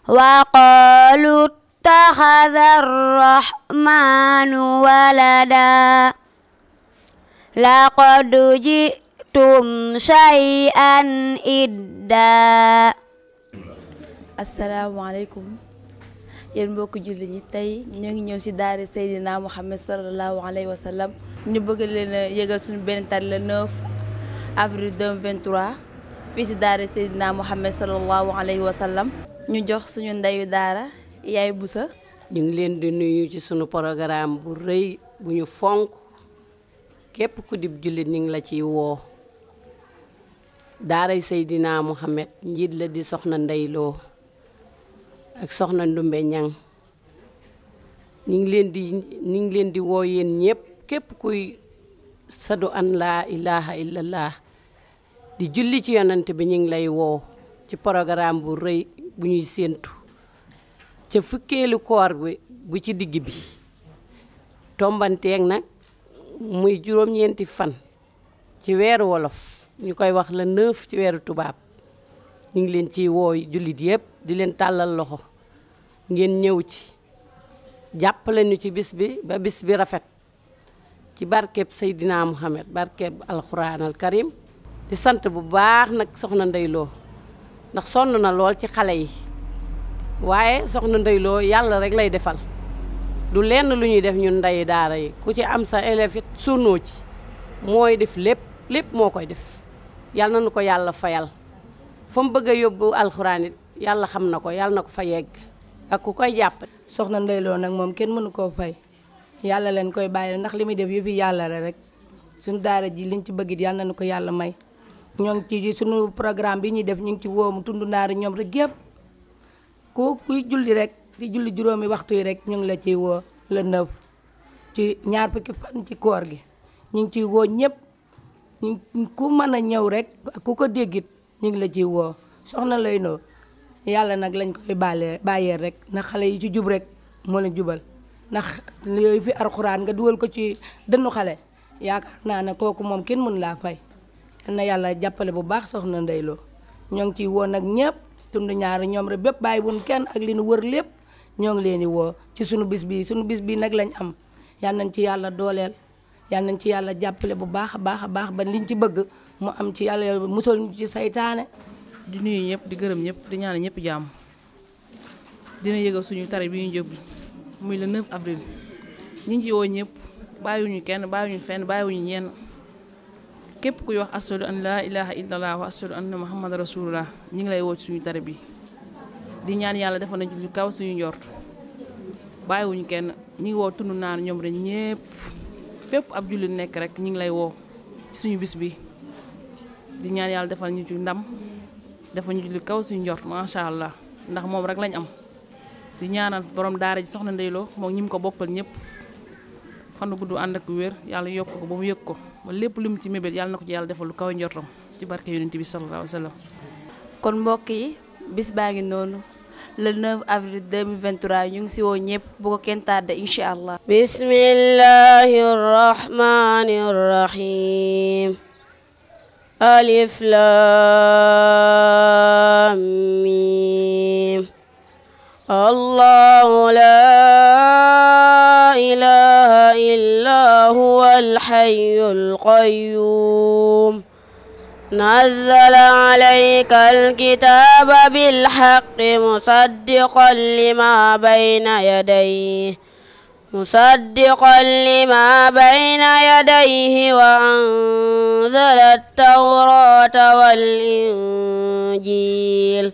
وقالوا اتخذ الرحمن ولدا لقد جئتم شيئا إدا. asalaamaaleykum yéen mbokki julli ñi tey ñoo ngi ñëw ci daara Seydina Muhammad sallallahu alayhi wa sallam ñu bëgg leen a yëgal suñu benn tari le 9 avril 2023 fii ci daara Seydina Muhammad sallallahu alayhi wa sallam ñu jox suñu ndeyu daara yaay Busa. ñu ngi leen di nuyu ci sunu programme bu rëy bu ñu fonk képp ku dib jullit ñu ngi la ciy woo. daaray Seydina Muhammad njiit la di soxna Ndeyloo ak soxna Ndumbe Ñang ñu ngi leen di woo yéen ñëpp képp kuy sadu an laa ilaha illallah di julli ci yonent bi ñu ngi lay woo ci programme bu rëy bu ñuy séentu ca fukkeelu koor bi bu ci digg bi tombanteeg nag muy juróom-ñeenti fan ci weeru wolof ñu koy wax le 9 ci weeru tubaab ñu ngi leen ciy woo jullit yëpp di leen tàllal loxo ngeen ñëw ci jàppale ñu ci bis bi ba bis bi rafet ci barkeb Seydina Muhammad barkeb alxuraan al karim di sant bu baax nag soxna Ndeyloo ndax sonn na lool ci xale yi waaye soxna Ndeyloo yàlla rek lay defal du lenn lu ñuy def ñun ndeyi daara yi ku ci am sa élève it sonnoo ci mooy def lépp moo koy def yàlla na nu ko yàlla fayal fa mu bëgg a yóbbu alxuraan it yàlla xam na ko yàlla na ko fa yegg ak ku koy jàpp. soxna Ndeyloo nag moom kenn mënu koo fay yàlla leen koy bàyyi ndax li muy def yëfi yàlla rek suñu daara ji liñ ci bëgg it yàlla na ko yàlla may ñoo ngi ci suñu programme bi ñuy def ñu ngi ci woo mu tund naari ñoom rek yëpp kuy julli rek di julli juróomi waxtu yi rek ñu ngi la ciy woo le 9 ci ñaar fukki fan ci koor gi ñu ngi ciy woo ñëpp ku mën a ñëw rek ku ko déggit ñu ngi la ciy woo soxna lay noo yàlla nag lañ koy bàyyee rek ndax xale yi ci jub rek moo leen jubal ndax yooyu fi alxuraan nga dugal ko ci dënnu xale yaakaar naa ne kooku moom kenn mën laa fay yal na yàlla jàppale bu baax soxna Ndeyloo ñoo ngi ciy woo nag ñëpp tund ñaari ñoom rek bépp bàyyi wun kenn ak li nu wër lépp ñoo ngi leen di woo ci sunu bis bii nag lañ am yal nañ ci yàlla dooleel yal nañ ci yàlla jàppale bu baax a baax ba liñ ci bëgg mu am ci yàlla musal ñu ci saytaane. di nuyu ñëpp di gërëm ñëpp di ñaan ñëpp jàmm dina yëgal suñu tari bi ñu jóg muy le 9 avril ñi ngi ci woo ñëpp bàyyiwuñu kenn bàyyiwuñu fenn bàyyiwuñu ñenn képp kuy wax ashadu an laa ilaha illallah wa ashadu anna muhammad rasulullah ñi ngi lay woo ci suñu tari bi di ñaan yàlla defal nañu ci kaw suñu njort bàyyiwuñu kenn ñi ngi woo tund naan ñoom rek ñëpp fépp ab jullit nekk rek ñi ngi lay woo ci suñu bis bi di ñaan yàlla defal ñu ci ndam defal ñu ci kaw suñu njort macha allah ndax moom rek lañ am di ñaanal borom daara ji soxna Ndeyloo moom ñi mu ko bokkal ñëpp fan gudd ànd ak wér yàlla yokk ko ba mu yëg ko ba lépp lu mu ci mébét yàlla na ko ci yàlla defal lu kaw njortam ci barke yonent bi sallallahu alayhi wa sallam. kon mbokk yi bis baa ngi noonu le 9 avril 2023 ñu ngi si woo ñëpp bu ko kenn tardé incha allah. bismillahir rahmanir rahim. alif lam mim. الله لا إله إلا هو الحي القيوم نزل عليك الكتاب بالحق مصدقا لما بين يديه وأنزل التوراة والإنجيل